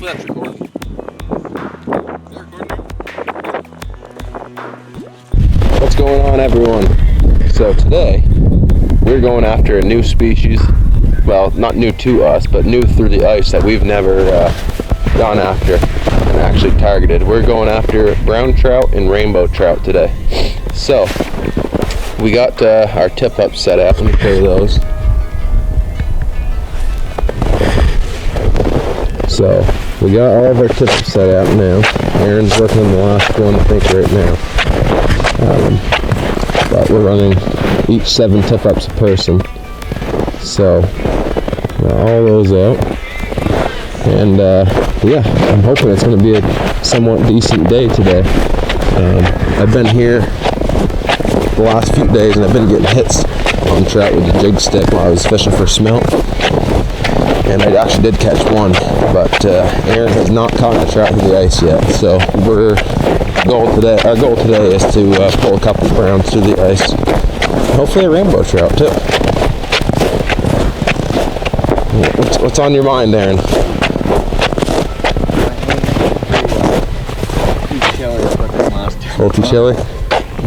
Hopefully that's recording. What's going on, everyone? So today we're going after a new species. Well, not new to us, but new through the ice that we've never gone after and actually targeted. We're going after brown trout and rainbow trout today. So we got our tip up set up. Let me show you those. So we got all of our tip ups set up now. Aaron's working on the last one, I think, right now. But we're running each 7 tip ups a person. So got all those out. And yeah, I'm hoping it's going to be a somewhat decent day today. I've been here the last few days and I've been getting hits on trout with the jig stick while I was fishing for smelt. And I actually did catch one, but Aaron has not caught a trout through the ice yet. So our goal today is to pull a couple browns through the ice. Hopefully a rainbow trout too. What's on your mind, Aaron? A little too chilly,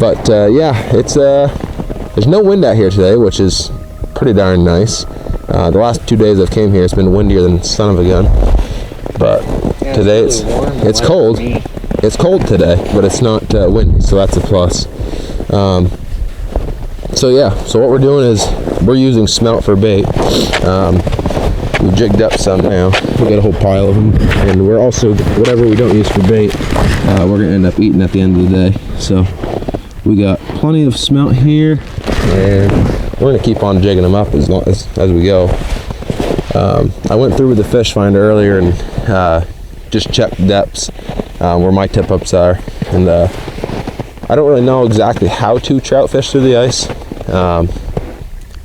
but yeah, it's there's no wind out here today, which is pretty darn nice. The last 2 days I've came here, it's been windier than son of a gun. But yeah, today it's cold. It's cold today, but it's not windy, so that's a plus. So yeah, so what we're doing is we're using smelt for bait. We've jigged up some now. We got a whole pile of them, and we're also, whatever we don't use for bait, we're gonna end up eating at the end of the day. So we got plenty of smelt here, and we're gonna keep on jigging them up as we go. I went through with the fish finder earlier and just checked depths where my tip ups are, and I don't really know exactly how to trout fish through the ice,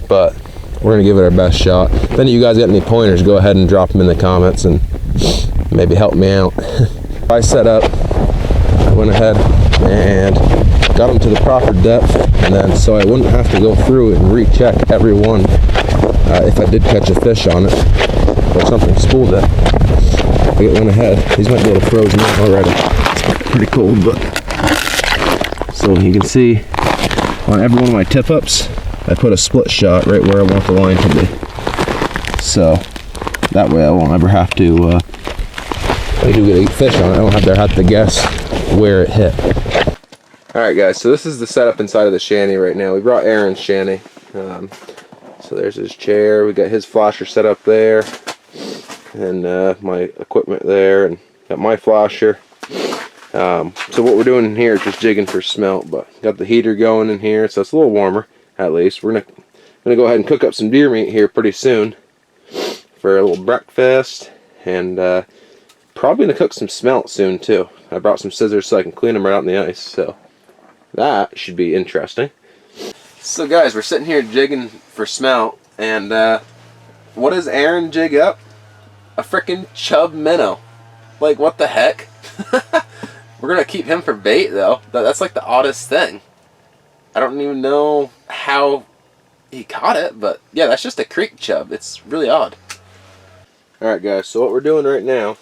but we're gonna give it our best shot. If any of you guys got any pointers, go ahead and drop them in the comments and maybe help me out. I set up, I went ahead and got them to the proper depth, and then so I wouldn't have to go through it and recheck every one if I did catch a fish on it or something spooled it. I went ahead. These might be a little frozen up already. It's pretty cold, but so you can see on every one of my tip ups, I put a split shot right where I want the line to be. So that way I won't ever have to, if I do get a fish on it, I don't have to guess where it hit. Alright guys, so this is the setup inside of the shanty right now. We brought Aaron's shanty. So there's his chair, we got his flasher set up there, and my equipment there, and got my flasher. So what we're doing in here is just jigging for smelt, but got the heater going in here, so it's a little warmer at least. We're gonna go ahead and cook up some deer meat here pretty soon for a little breakfast, and probably gonna cook some smelt soon too. I brought some scissors so I can clean them right out in the ice, so that should be interesting. So guys, we're sitting here jigging for smelt, and what does Aaron jig up? A frickin' chub minnow. Like, what the heck? We're gonna keep him for bait though. That's like the oddest thing. I don't even know how he caught it, but yeah, that's just a creek chub. It's really odd. Alright guys, so what we're doing right now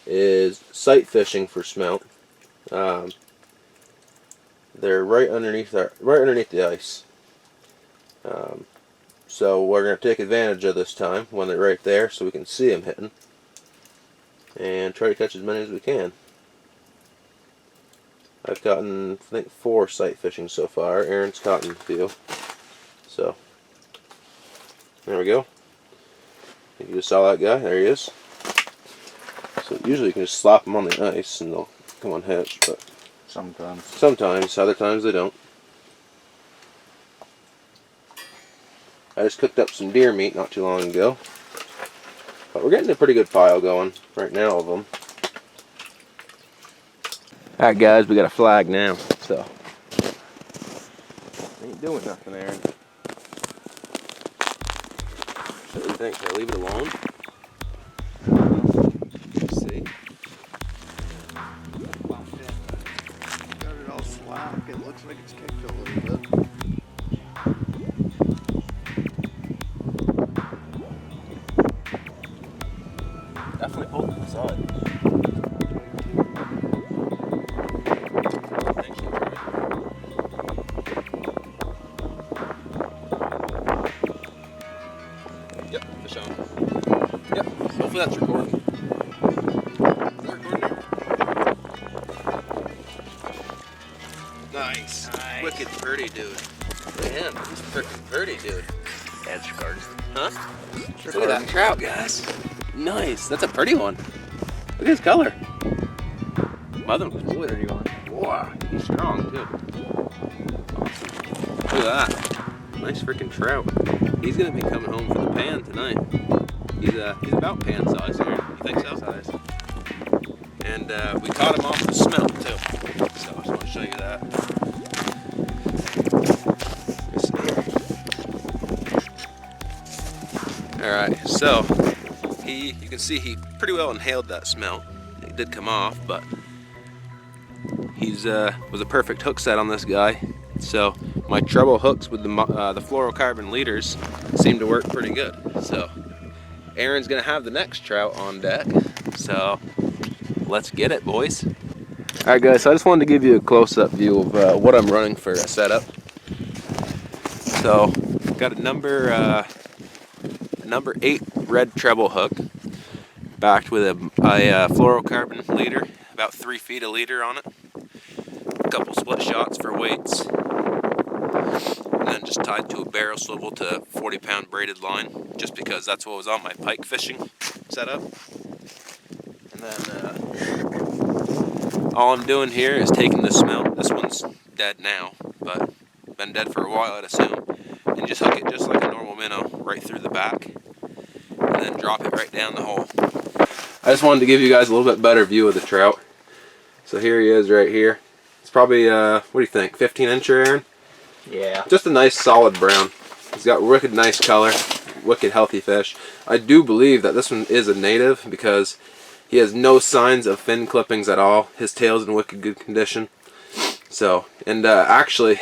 is sight fishing for smelt. They're right underneath the ice. So we're going to take advantage of this time when they're right there so we can see them hitting and try to catch as many as we can. I've gotten, I think, 4 sight fishing so far. Aaron's caught a few. So there we go. You just saw that guy. There he is. So usually you can just slap them on the ice and they'll come on hitch, but sometimes, other times they don't. I just cooked up some deer meat not too long ago, but we're getting a pretty good pile going right now of them. Alright guys, we got a flag now, so ain't doing nothing, Aaron. What do you think? Should I leave it alone? Let's see. Got it all slack. It looks like it's kicked a little bit. Definitely pulled to the side. Hopefully that's recording. Is that recording? Nice. Wicked pretty, dude. Man, he's freaking pretty, dude. That's recorded. Huh? Look at that trout, guys. Nice. That's a pretty one. Look at his color. Mother was a pretty one. Wow, he's strong too. Awesome. Look at that. Nice freaking trout. He's gonna be coming home for the pan tonight. He's about pan size here. You think so? Size. And we caught him off the smelt too. So I just want to show you that. Alright, so you can see he pretty well inhaled that smelt. It did come off, but he's was a perfect hook set on this guy. So my treble hooks with the fluorocarbon leaders seem to work pretty good. So Aaron's gonna have the next trout on deck. So let's get it, boys. Alright guys, so I just wanted to give you a close-up view of what I'm running for a setup. So got a number 8 red treble hook backed with a fluorocarbon leader, about 3 feet a leader on it. A couple split shots for weights, and then just tied to a barrel swivel to a 40-pound braided line, just because that's what was on my pike fishing setup. And then all I'm doing here is taking the smelt. This one's dead now, but been dead for a while, I'd assume, and just hook it just like a normal minnow right through the back, and then drop it right down the hole. I just wanted to give you guys a little bit better view of the trout. So here he is right here. It's probably, what do you think, 15-incher, Aaron? Yeah. Just a nice solid brown. He's got wicked nice color, wicked healthy fish. I do believe that this one is a native because he has no signs of fin clippings at all. His tail's in wicked good condition. So, and actually,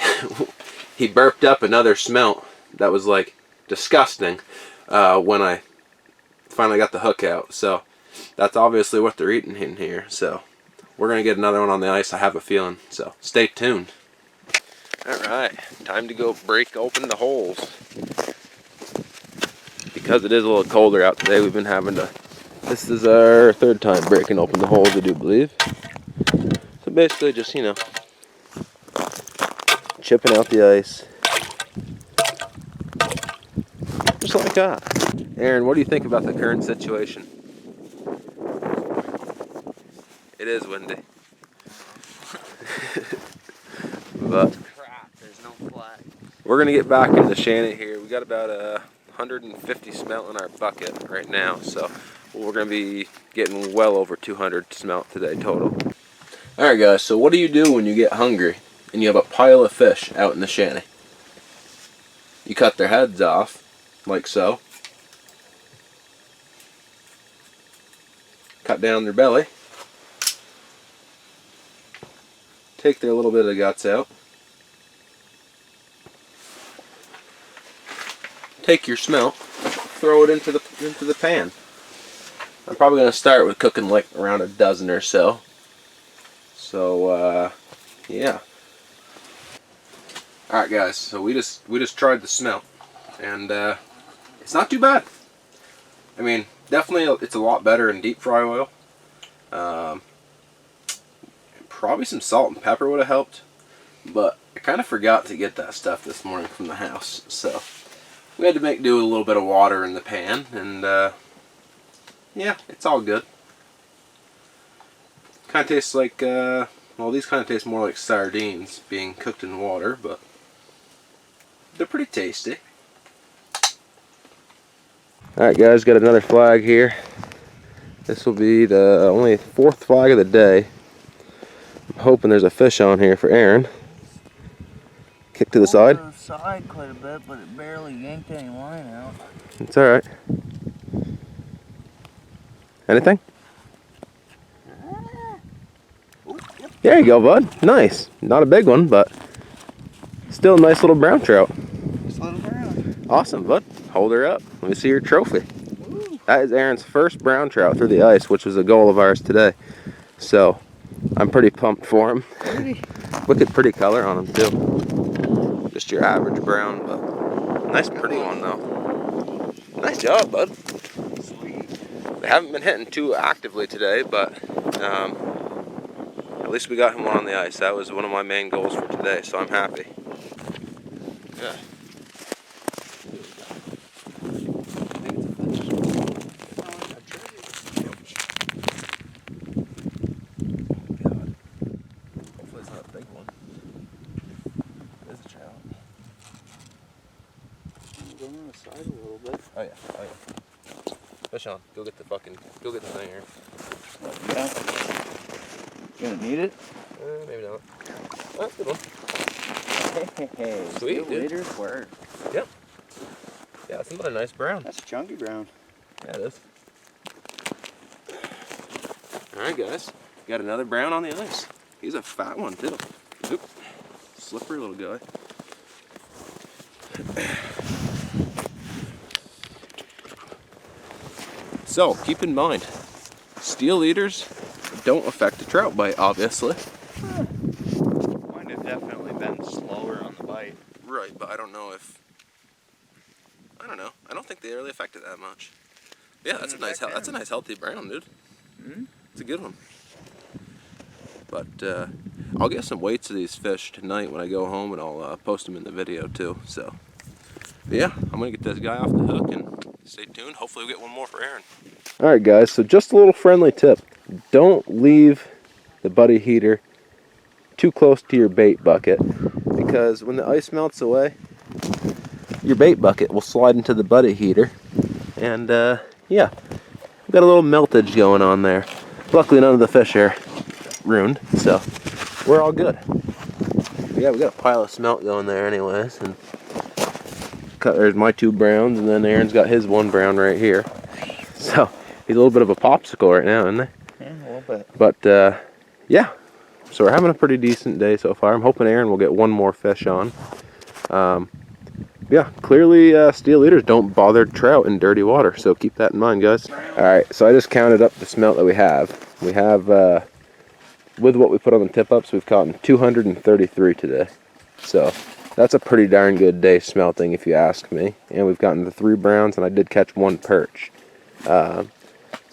he burped up another smelt that was like disgusting when I finally got the hook out. So that's obviously what they're eating in here. So we're gonna get another one on the ice, I have a feeling. So stay tuned. Alright, time to go break open the holes. Because it is a little colder out today, we've been having to, this is our 3rd time breaking open the holes, I do believe. So basically just, you know, chipping out the ice. Just like that. Aaron, what do you think about the current situation? It is windy. But There's no flag. we're gonna get back in the shanty here. We got about 150 smelt in our bucket right now, so we're gonna be getting well over 200 smelt today total. Alright guys, so what do you do when you get hungry and you have a pile of fish out in the shanty? You cut their heads off, like so. Cut down their belly. Take their little bit of guts out. Take your smelt, throw it into the pan. I'm probably gonna start with cooking like around a dozen or so. So yeah. All right, guys. So we just tried the smelt, and it's not too bad. I mean, definitely it's a lot better in deep fry oil. Probably some salt and pepper would have helped, but I kind of forgot to get that stuff this morning from the house, so we had to make do with a little bit of water in the pan, and yeah, it's all good. Kind of tastes like, well, these kind of taste more like sardines being cooked in water, but they're pretty tasty. Alright guys, got another flag here. This will be the only 4th flag of the day. I'm hoping there's a fish on here for Aaron. Kick to the side. To the side quite a bit, but it barely yanked any line out. It's alright. Anything? There you go, bud. Nice. Not a big one, but still a nice little brown trout. Just little brown. Awesome, bud. Hold her up. Let me see your trophy. Woo. That is Aaron's first brown trout through the ice, which was a goal of ours today. So, I'm pretty pumped for him. Pretty. Wicked pretty color on him, too. Just your average brown, but nice pretty one, though. Nice job, bud. Sweet. We haven't been hitting too actively today, but at least we got him one on the ice. That was one of my main goals for today, so I'm happy. Yeah. On the side a little bit. Oh yeah, oh yeah. Fish on. Go get the thing here. Yeah. Gonna need it? Maybe not. Oh, that's a good one. Hey, sweet, dude. Leaders work. Yep. Yeah, that's another nice brown. That's a chunky brown. Yeah, it is. Alright guys, got another brown on the ice. He's a fat one too. Oop. Slippery little guy. So, keep in mind, steel eaters don't affect the trout bite, obviously. Mine have definitely been slower on the bite. Right, but I don't know. I don't think they really affect it that much. Yeah, that's a nice healthy brown, dude. It's a good one. But I'll get some weights of these fish tonight when I go home, and I'll post them in the video too. So, but yeah, I'm gonna get this guy off the hook, and stay tuned. Hopefully we get one more for Aaron. All right, guys. So just a little friendly tip: don't leave the buddy heater too close to your bait bucket, because when the ice melts away, your bait bucket will slide into the buddy heater, and yeah, we've got a little meltage going on there. Luckily, none of the fish are ruined, so we're all good. But yeah, we got a pile of smelt going there, anyways, and there's my 2 browns, and then Aaron's got his 1 brown right here. So he's a little bit of a popsicle right now, isn't he? Yeah, a little bit. But yeah, so we're having a pretty decent day so far. I'm hoping Aaron will get 1 more fish on. Yeah, clearly steel eaters don't bother trout in dirty water, so keep that in mind, guys. Alright, so I just counted up the smelt that we have. We have, with what we put on the tip-ups, we've caught 233 today. So that's a pretty darn good day smelting, if you ask me. And we've gotten the 3 browns, and I did catch 1 perch. So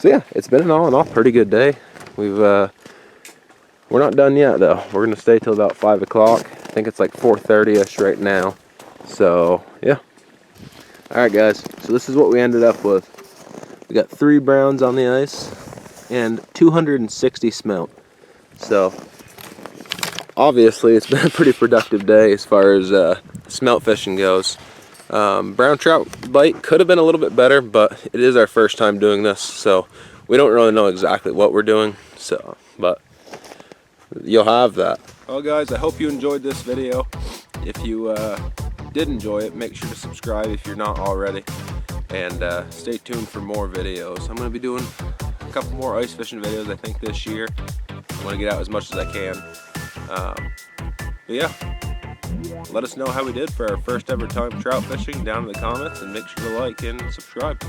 yeah, it's been an all in all pretty good day. We're not done yet, though. We're going to stay till about 5 o'clock. I think it's like 4:30ish right now. So, yeah. Alright, guys. So this is what we ended up with. We got 3 browns on the ice and 260 smelt. So, obviously, it's been a pretty productive day as far as smelt fishing goes. Brown trout bite could have been a little bit better, but it is our first time doing this, so we don't really know exactly what we're doing. So, but you'll have that. Well, guys, I hope you enjoyed this video. If you did enjoy it, make sure to subscribe if you're not already, and stay tuned for more videos. I'm going to be doing a couple more ice fishing videos, I think, this year. I want to get out as much as I can. But yeah, let us know how we did for our first ever time trout fishing down in the comments, and make sure to like and subscribe.